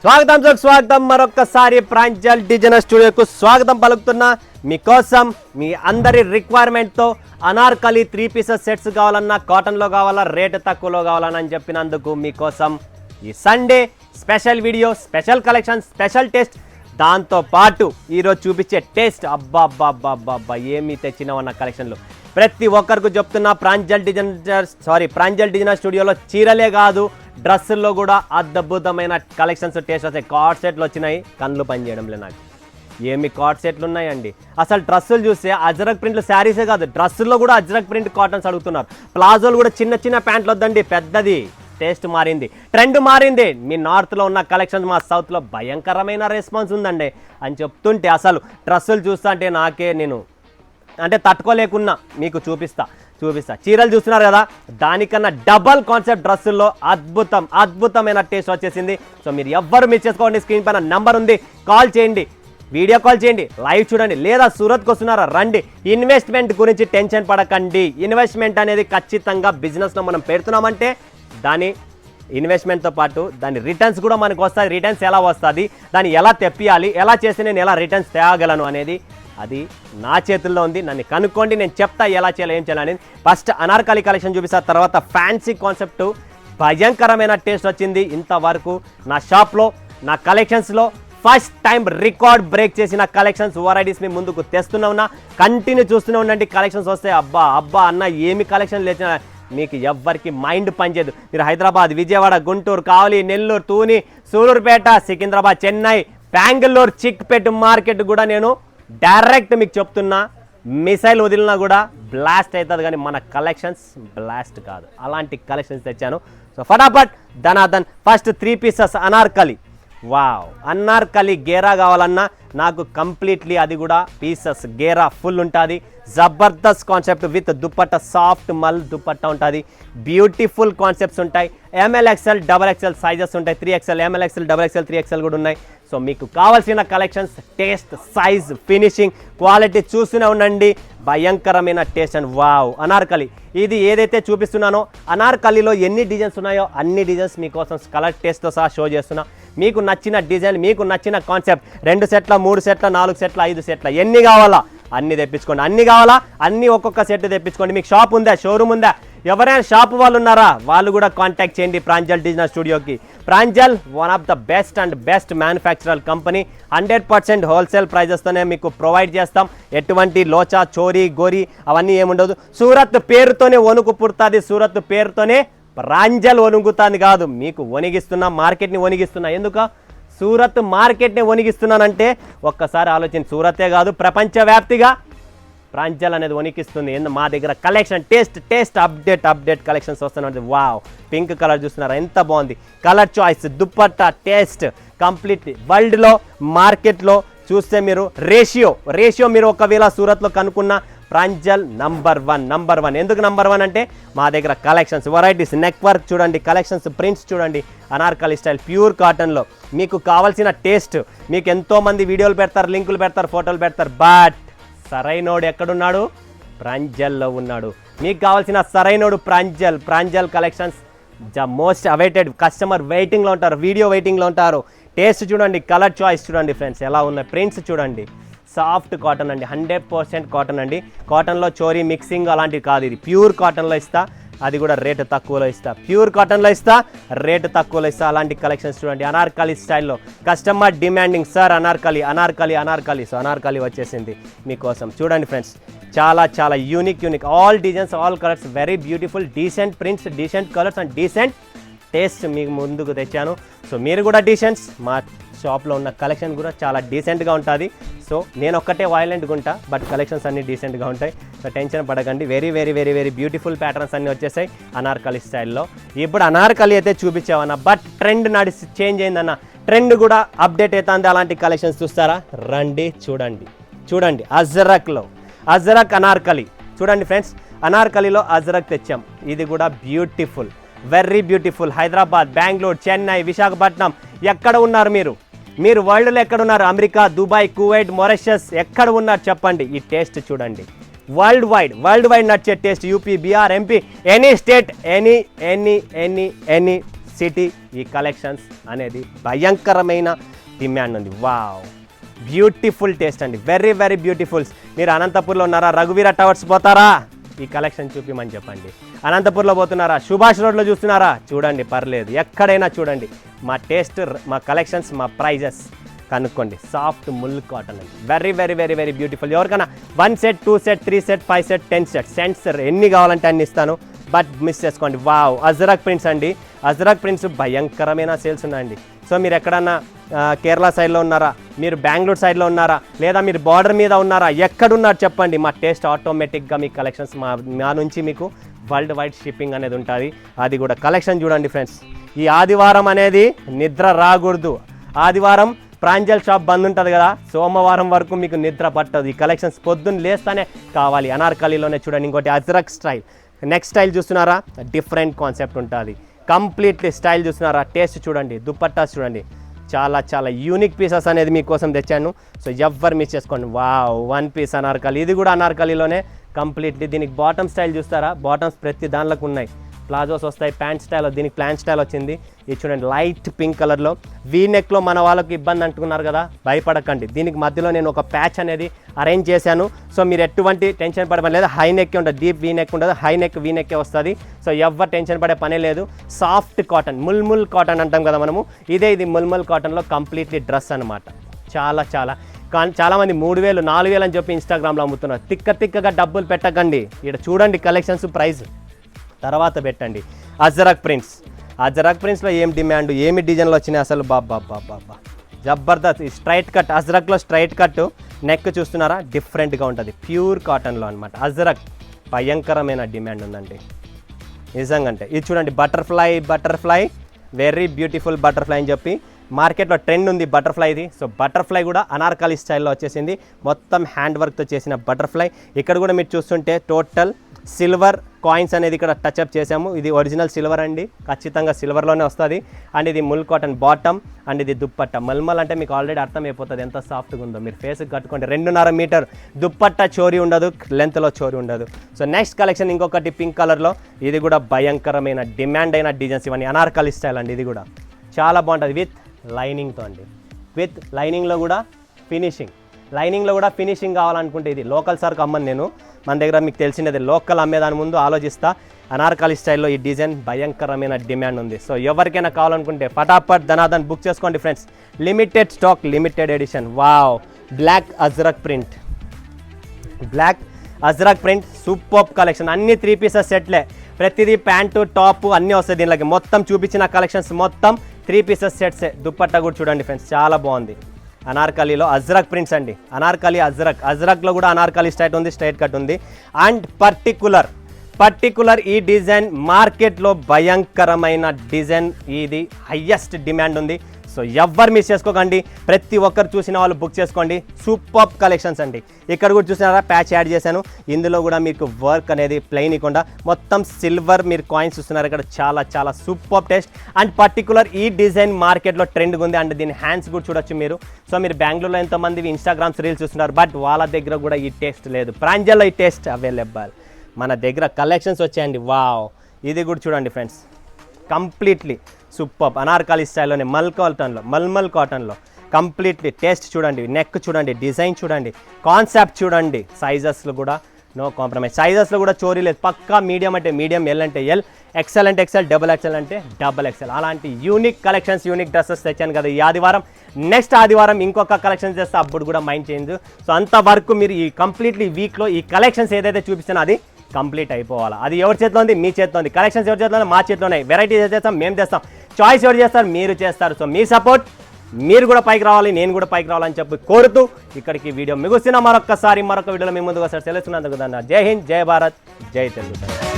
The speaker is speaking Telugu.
స్వాగతం మరొకసారి ప్రాంజల్ డిజైనర్ స్టూడియోకు స్వాగతం పలుకుతున్నా మీకోసం మీ అందరి రిక్వైర్మెంట్ తో అనార్కలి 3 పీసెస్ సెట్స్ కావాలన్నా కాటన్ లో కావాలా రేట్ తక్కువలో కావాలన్నా అని చెప్పినందుకు మీకోసం ఈ Sunday special video special collection special test దాంతో పాటు ఈ రోజు చూపించే టెస్ట్ అబ్బా ఏమి తెచ్చినావన్న కలెక్షన్లు ప్రతి ఒక్కరికి చెప్తున్నా ప్రాంజల్ డిజైనర్ స్టూడియోలో చీరలే కాదు డ్రెస్సుల్లో కూడా అద్భుతమైన కలెక్షన్స్ టేస్ట్ వస్తాయి. కార్డ్ సెట్లు వచ్చినాయి, కళ్ళు పనిచేయడంలే నాకు. ఏమి కార్డ్ సెట్లు ఉన్నాయండి. అసలు డ్రెస్సులు చూస్తే అజ్రక్ ప్రింట్లు శారీసే కాదు డ్రెస్సుల్లో కూడా అజ్రక్ ప్రింట్ కాటన్స్ అడుగుతున్నారు. ప్లాజోలు కూడా చిన్న చిన్న ప్యాంట్లు వద్దండి, పెద్దది. టేస్ట్ మారింది, ట్రెండ్ మారింది. మీ నార్త్లో ఉన్న కలెక్షన్స్ మా సౌత్లో భయంకరమైన రెస్పాన్స్ ఉందండి అని చెప్తుంటే అసలు డ్రెస్సులు చూస్తా అంటే నాకే నేను తట్టుకోలేకున్నా. మీకు చూపిస్తా చీరలు చూస్తున్నారు కదా, దానికన్నా డబల్ కాన్సెప్ట్ డ్రెస్సుల్లో అద్భుతమైన టేస్ట్ వచ్చేసింది. సో మీరు ఎవ్వరు మిస్ చేసుకోండి. స్క్రీన్ పైన నంబర్ ఉంది, కాల్ చేయండి, వీడియో కాల్ చేయండి, లైవ్ చూడండి. లేదా సూరత్కి వస్తున్నారా రండి. ఇన్వెస్ట్మెంట్ గురించి టెన్షన్ పడకండి. ఇన్వెస్ట్మెంట్ అనేది ఖచ్చితంగా బిజినెస్లో మనం పెడుతున్నామంటే దాని ఇన్వెస్ట్మెంట్తో పాటు దాని రిటర్న్స్ కూడా మనకు వస్తుంది. రిటర్న్స్ ఎలా వస్తుంది, దాన్ని ఎలా తెప్పియాలి, ఎలా చేస్తే నేను ఎలా రిటర్న్స్ తేగలను అనేది అది నా చేతుల్లో ఉంది. నన్ను కనుక్కోండి, నేను చెప్తా ఎలా చేయాలి ఏం చేయాలని. ఫస్ట్ అనార్కలి కలెక్షన్ చూపిస్తా, తర్వాత ఫ్యాన్సీ కాన్సెప్ట్ భయంకరమైన టేస్ట్ వచ్చింది. ఇంతవరకు నా షాప్లో నా కలెక్షన్స్లో ఫస్ట్ టైం రికార్డ్ బ్రేక్ చేసిన కలెక్షన్స్ వెరైటీస్ మీ ముందుకు తెస్తున్నా ఉన్నా. కంటిన్యూ చూస్తూనే ఉండండి. కలెక్షన్స్ వస్తే అబ్బా అన్న ఏమి కలెక్షన్ లేచిన మీకు ఎవ్వరికి మైండ్ పనిచేయదు. మీరు హైదరాబాద్, విజయవాడ, గుంటూరు, కావలి, నెల్లూరు, తూని, సూలూరుపేట, సికింద్రాబాద్, చెన్నై, బెంగళూరు, చిక్పేట మార్కెట్ కూడా నేను డైరెక్ట్ మీకు చెప్తున్నా. మిసైల్ వదిలినా కూడా బ్లాస్ట్ అవుతుంది, కానీ మన కలెక్షన్స్ బ్లాస్ట్ కాదు. అలాంటి కలెక్షన్స్ తెచ్చాను. సో ఫటాఫట్ ధనాధన్. First 3 pieces anarkali. Wow, anarkali గేరా కావాలన్నా నాకు కంప్లీట్లీ అది కూడా పీసెస్ గేరా ఫుల్ ఉంటుంది. Jabardasth concept with dupatta, soft మల్ దుప్పట్ట ఉంటుంది. బ్యూటిఫుల్ కాన్సెప్ట్స్ ఉంటాయి. ML, XL, XXL సైజెస్ ఉంటాయి. 3XL, ML, XL, XXL, 3XL కూడా ఉన్నాయి. సో మీకు కావాల్సిన collections, taste, size, finishing, quality చూస్తూనే ఉండండి. భయంకరమైన టేస్ట్ అండ్ వావ్. అనార్కలి ఇది ఏదైతే చూపిస్తున్నానో అనార్కలిలో ఎన్ని డిజైన్స్ ఉన్నాయో అన్ని డిజైన్స్ మీకోసం కలర్ టేస్ట్తో సహా షో చేస్తున్నా. మీకు నచ్చిన డిజైన్, మీకు నచ్చిన కాన్సెప్ట్ 2 సెట్ల, 3 సెట్ల, 4 సెట్ల, 5 సెట్ల ఎన్ని కావాలా అన్ని తెప్పించుకోండి. అన్ని కావాలా అన్ని ఒక్కొక్క సెట్ తెప్పించుకోండి. మీకు షాప్ ఉందా, షోరూమ్ ఉందా, ఎవరైనా షాప్ వాళ్ళు ఉన్నారా వాళ్ళు కూడా కాంటాక్ట్ చేయండి ప్రాంజల్ డిజైనర్ స్టూడియోకి. Pranjal one of the best manufacturer company. 100% wholesale ప్రైజెస్తోనే మీకు ప్రొవైడ్ చేస్తాం. ఎటువంటి లోచా, చోరీ, గోరీ అవన్నీ ఏముండదు. సూరత్ పేరుతోనే వణుకు పుడుతుంది. సూరత్ పేరుతోనే ప్రాంజల్ వణుకుతుంది కాదు, మీకు వణిగిస్తున్నా, మార్కెట్ని వణిగిస్తున్నా. ఎందుకు సూరత్ మార్కెట్ని వణిగిస్తున్నానంటే ఒక్కసారి ఆలోచన. సూరతే కాదు ప్రపంచవ్యాప్తిగా ప్రాంజల్ అనేది వణికిస్తుంది. మా దగ్గర కలెక్షన్ టేస్ట్ అప్డేట్ కలెక్షన్స్ వస్తున్నాయి. వావ్, పింక్ కలర్ చూస్తున్నారా ఎంత బాగుంది. Colour choice, dupatta, taste complete. వరల్డ్లో మార్కెట్లో చూస్తే మీరు రేషియో మీరు ఒకవేళ సూరత్లో కనుక్కున్న ప్రాంజల్ నంబర్ వన్. ఎందుకు నంబర్ 1 అంటే మా దగ్గర కలెక్షన్స్, వెరైటీస్, నెక్ వర్క్ చూడండి, కలెక్షన్స్, ప్రింట్స్ చూడండి. అనార్కలి స్టైల్ ప్యూర్ కాటన్లో మీకు కావాల్సిన టేస్ట్. మీకు ఎంతోమంది వీడియోలు పెడతారు, లింకులు పెడతారు, ఫోటోలు పెడతారు. బట్ సరైనోడు ఎక్కడున్నాడు? ప్రాంజల్లో ఉన్నాడు. మీకు కావాల్సిన సరైనోడు Pranjal collections. The most awaited. Customer వెయిటింగ్లో ఉంటారు, వీడియో వెయిటింగ్లో ఉంటారు. టేస్ట్ చూడండి, కలర్ చాయిస్ చూడండి ఫ్రెండ్స్ ఎలా ఉన్నాయి. ప్రింట్స్ చూడండి, సాఫ్ట్ కాటన్ అండి, 100% కాటన్ అండి. కాటన్లో చోరీ మిక్సింగ్ అలాంటివి కాదు, ఇది ప్యూర్ కాటన్లో ఇస్తా. అది కూడా రేటు తక్కువలో ఇస్తా. ప్యూర్ కాటన్లో ఇస్తా, రేటు తక్కువలో ఇస్తా. అలాంటి కలెక్షన్స్ చూడండి అనార్కలి స్టైల్లో. Customer demanding sir Anarkali. So Anarkali వచ్చేసింది మీకోసం. చూడండి ఫ్రెండ్స్, చాలా unique. All designs, all colours, very beautiful, decent prints, decent colours and decent taste మీకు ముందుకు తెచ్చాను. సో మీరు కూడా డీసెంట్స్. మా షాప్లో ఉన్న కలెక్షన్ కూడా చాలా డీసెంట్గా ఉంటుంది. సో నేను ఒక్కటే వైలెంట్గా ఉంటా, బట్ కలెక్షన్స్ అన్నీ డీసెంట్గా ఉంటాయి. సో టెన్షన్ పడకండి. వెరీ బ్యూటిఫుల్ ప్యాటర్న్స్ అన్నీ వచ్చేసాయి అనార్కలి స్టైల్లో. ఇప్పుడు అనార్కలి అయితే చూపించావన్న, బట్ ట్రెండ్ నడిచి చేంజ్ అయిందన్న. ట్రెండ్ కూడా అప్డేట్ అవుతుంది. అలాంటి కలెక్షన్స్ చూస్తారా రండి, చూడండి అజ్రక్ అనార్కలి చూడండి ఫ్రెండ్స్. అనార్కలిలో అజ్రక్ తెచ్చాం. ఇది కూడా beautiful, very beautiful. Hyderabad, Bengaluru, Chennai, Visakhapatnam ఎక్కడ ఉన్నారు మీరు వరల్డ్లో ఎక్కడ ఉన్నారు? అమెరికా, దుబాయ్, కువైట్, మొరిషస్ ఎక్కడ ఉన్నారు చెప్పండి. ఈ టేస్ట్ చూడండి, వరల్డ్ వైడ్ నడిచే taste. UP, Bihar, MP, any state, any city ఈ కలెక్షన్స్ అనేది భయంకరమైన డిమాండ్ ఉంది. వావ్, బ్యూటిఫుల్ టేస్ట్ అండి, వెరీ వెరీ బ్యూటిఫుల్స్. మీరు అనంతపూర్లో ఉన్నారా, రఘువీర టవర్స్ పోతారా, ఈ కలెక్షన్ చూపిమని చెప్పండి. అనంతపూర్లో పోతున్నారా, సుభాష్ రోడ్లో చూస్తున్నారా, చూడండి, పర్లేదు, ఎక్కడైనా చూడండి. మా టేస్ట్, మా కలెక్షన్స్, మా ప్రైజెస్ కనుక్కోండి. సాఫ్ట్ ముల్ కాటన్ అండి, very very very very beautiful. ఎవరికైనా 1 set 2 set 3 set 5 set 10 set cents ఎన్ని కావాలంటే అన్ని ఇస్తాను, బట్ మిస్ చేసుకోండి. వావ్, అజ్రక్ ప్రింట్స్ అండి. అజ్రక్ ప్రింట్స్ భయంకరమైన సేల్స్ ఉన్నాయండి. సో మీరు ఎక్కడన్నా కేరళ సైడ్లో ఉన్నారా, మీరు బెంగళూరు సైడ్లో ఉన్నారా, లేదా మీరు బార్డర్ మీద ఉన్నారా, ఎక్కడున్నారు చెప్పండి. మా టేస్ట్ ఆటోమేటిక్గా మీ కలెక్షన్స్ మా నుంచి మీకు వరల్డ్ వైడ్ షిప్పింగ్ అనేది ఉంటుంది. అది కూడా కలెక్షన్ చూడండి ఫ్రెండ్స్. ఈ ఆదివారం అనేది నిద్ర రాకూడదు. ఆదివారం ప్రాంజల్ షాప్ బంద్ ఉంటుంది కదా, సోమవారం వరకు మీకు నిద్ర పట్టదు. ఈ కలెక్షన్స్ పొద్దున్న లేస్తానే కావాలి. అనార్కలీలోనే చూడండి. ఇంకోటి అజ్రక్ స్టైల్. నెక్స్ట్ స్టైల్ చూస్తున్నారా, డిఫరెంట్ కాన్సెప్ట్ ఉంటుంది. కంప్లీట్లీ స్టైల్ చూస్తున్నారా, టేస్ట్ చూడండి, దుపట్టాస్ చూడండి, చాలా చాలా యూనిక్ పీసెస్ అనేది మీకోసం తెచ్చాను. సో ఎవ్వరు మిస్ చేసుకోండి. Wow, 1 piece anarkali. ఇది కూడా అనార్కలీలోనే కంప్లీట్లీ. దీనికి బాటమ్ స్టైల్ చూస్తారా, బాటమ్స్ ప్రతి దానిలోకి ఉన్నాయి. ప్లాజోస్ వస్తాయి, ప్యాంట్ స్టైల్, దీనికి ప్యాంట్ స్టైల్ వచ్చింది. ఇది చూడండి, లైట్ పింక్ కలర్లో. వీ నెక్లో మన వాళ్ళకి ఇబ్బంది అంటున్నారు కదా, భయపడకండి. దీనికి మధ్యలో నేను ఒక ప్యాచ్ అనేది అరేంజ్ చేశాను. సో మీరు ఎటువంటి టెన్షన్ పడమని లేదు. హై నెక్ ఉంటుంది, డీప్ వీ నెక్ ఉండదు, హై నెక్ వీ నెక్కే వస్తుంది. సో ఎవరు టెన్షన్ పడే పనే లేదు. సాఫ్ట్ కాటన్, ముల్ముల్ కాటన్ అంటాం కదా మనము, ఇది ముల్ముల్ కాటన్లో కంప్లీట్లీ డ్రెస్ అనమాట. చాలా చాలా చాలామంది 3000 4000 అని చెప్పి ఇన్స్టాగ్రామ్లో అమ్ముతున్నారు. తిక్కగా డబ్బులు పెట్టకండి. ఇక్కడ చూడండి కలెక్షన్స్, ప్రైస్ తర్వాత పెట్టండి. అజ్రక్ ప్రింట్స్. అజ్రక్ ప్రింట్స్లో ఏం డిమాండ్, ఏమి డిజైన్లు వచ్చినాయి అసలు, బాబా జబర్దస్త్. స్ట్రైట్ కట్, అజ్రక్లో స్ట్రైట్ కట్, నెక్ చూస్తున్నారా, డిఫరెంట్గా ఉంటుంది, ప్యూర్ కాటన్లో అనమాట. అజ్రక్ భయంకరమైన డిమాండ్ ఉందండి నిజంగా. అంటే ఇది చూడండి, బటర్ఫ్లై వెరీ బ్యూటిఫుల్ బటర్ఫ్లై అని చెప్పి మార్కెట్లో ట్రెండ్ ఉంది బటర్ఫ్లైది. సో బటర్ఫ్లై కూడా అనార్కలి స్టైల్లో వచ్చేసింది. మొత్తం హ్యాండ్ వర్క్తో చేసిన బటర్ఫ్లై. ఇక్కడ కూడా మీరు చూస్తుంటే టోటల్ సిల్వర్ కాయిన్స్ అనేది ఇక్కడ టచ్అప్ చేసాము. ఇది ఒరిజినల్ సిల్వర్ అండి, ఖచ్చితంగా సిల్వర్లోనే వస్తుంది. అండ్ ఇది ముల్ కాటన్ బాటమ్, అండ్ ఇది దుప్పట్ట. మల్మల్ అంటే మీకు ఆల్రెడీ అర్థమైపోతుంది ఎంత సాఫ్ట్గా ఉందో. మీరు ఫేస్కి కట్టుకోండి. 2.5 మీటర్ దుప్పట్ట, చోరీ ఉండదు, లెంత్లో చోరీ ఉండదు. సో నెక్స్ట్ కలెక్షన్ ఇంకొకటి పింక్ కలర్లో. ఇది కూడా భయంకరమైన డిమాండ్ అయిన డిజైన్స్. ఇవన్నీ అనార్కలి స్టైల్ అండి. ఇది కూడా చాలా బాగుంటుంది, విత్ లైనింగ్తో అండి. విత్ లైనింగ్లో కూడా ఫినిషింగ్ కావాలనుకుంటే ఇది లోకల్ సరుకు అమ్మను నేను. మన దగ్గర మీకు తెలిసినది లోకల్ అమ్మేదాని ముందు ఆలోచిస్తా. అనార్కలి స్టైల్లో ఈ డిజైన్ భయంకరమైన డిమాండ్ ఉంది. సో ఎవరికైనా కావాలనుకుంటే ఫటాఫట్ ధనాధన్ బుక్ చేసుకోండి friends. Limited stock, limited edition. Wow, black ajrakh print super collection. అన్ని 3 పీసెస్ సెట్లే, ప్రతిదీ ప్యాంటు టాప్ అన్నీ వస్తాయి దీనిలోకి. మొత్తం చూపించిన కలెక్షన్స్ మొత్తం 3 పీసెస్ సెట్సే. దుప్పట్టా కూడా చూడండి ఫ్రెండ్స్, చాలా బాగుంది. అనార్కలీలో అజ్రక్ ప్రింట్స్ అండి. అనార్కలి అజ్రక్లో కూడా అనార్కలి స్ట్రైట్ కట్ ఉంది. అండ్ పర్టికులర్ ఈ డిజైన్ మార్కెట్లో భయంకరమైన డిజైన్. ఇది హయ్యెస్ట్ డిమాండ్ ఉంది. సో ఎవ్వరు మిస్ చేసుకోకండి. ప్రతి ఒక్కరు చూసిన వాళ్ళు బుక్ చేసుకోండి. సూపర్ కలెక్షన్స్ అండి. ఇక్కడ కూడా చూసినారా, ప్యాచ్ యాడ్ చేశాను. ఇందులో కూడా మీకు వర్క్ అనేది ప్లెయిన్ ఇవ్వకుండా మొత్తం సిల్వర్ మీరు కాయిన్స్ చూస్తున్నారు ఇక్కడ. చాలా చాలా సూపర్ టేస్ట్. అండ్ పర్టికులర్ ఈ డిజైన్ మార్కెట్లో ట్రెండ్గా ఉంది. అండ్ దీని హ్యాండ్స్ కూడా చూడొచ్చు మీరు. సో మీరు బెంగళూరులో ఎంతోమంది ఇన్స్టాగ్రామ్స్ రీల్స్ చూస్తున్నారు, బట్ వాళ్ళ దగ్గర కూడా ఈ టేస్ట్ లేదు. ప్రాంజల్లో ఈ టేస్ట్ అవైలబుల్. మన దగ్గర కలెక్షన్స్ వచ్చాయండి. వావ్, ఇది కూడా చూడండి ఫ్రెండ్స్, కంప్లీట్లీ సూపర్ అనార్కలి స్టైల్లోనే మల్మల్ కాటన్లో కంప్లీట్లీ టేస్ట్ చూడండి, నెక్ చూడండి, డిజైన్ చూడండి, కాన్సెప్ట్ చూడండి. సైజెస్లో కూడా నో కాంప్రమైజ్. సైజెస్లో కూడా చోరీ లేదు. పక్కా మీడియం అంటే మీడియం, ఎల్ అంటే ఎల్, ఎక్సెల్ అంటే ఎక్సెల్, డబుల్ ఎక్సెల్ అంటే డబుల్ ఎక్సెల్. అలాంటి యూనిక్ కలెక్షన్స్, యూనిక్ డ్రెస్సెస్ తెచ్చాను కదా ఈ ఆదివారం. నెక్స్ట్ ఆదివారం ఇంకొక కలెక్షన్ చేస్తే అప్పుడు కూడా మైండ్ చేంజ్. సో అంతవరకు మీరు ఈ కంప్లీట్లీ వీక్లో ఈ కలెక్షన్స్ ఏదైతే చూపిస్తున్నా అది కంప్లీట్ అయిపోవాలి. అది ఎవరి చేతిలో ఉంది, మీ చేతిలో ఉంది. కలెక్షన్స్ ఎవరి చేతిలో ఉంది, మా చేతిలోనే. వెరైటీస్ ఏది చేస్తాం, మేము చేస్తాం. చాయిస్ ఎవరు చేస్తారు, మీరు చేస్తారు. సో మీ సపోర్ట్, మీరు కూడా పైకి రావాలి, నేను కూడా పైకి రావాలని చెప్పి కోరుతూ ఇక్కడికి వీడియో ముగిస్తున్నా. మరొక వీడియోలో మీ ముందుగా సెలవుస్తున్నందుకు జై హింద్, జై భారత్, జై తెలుగు.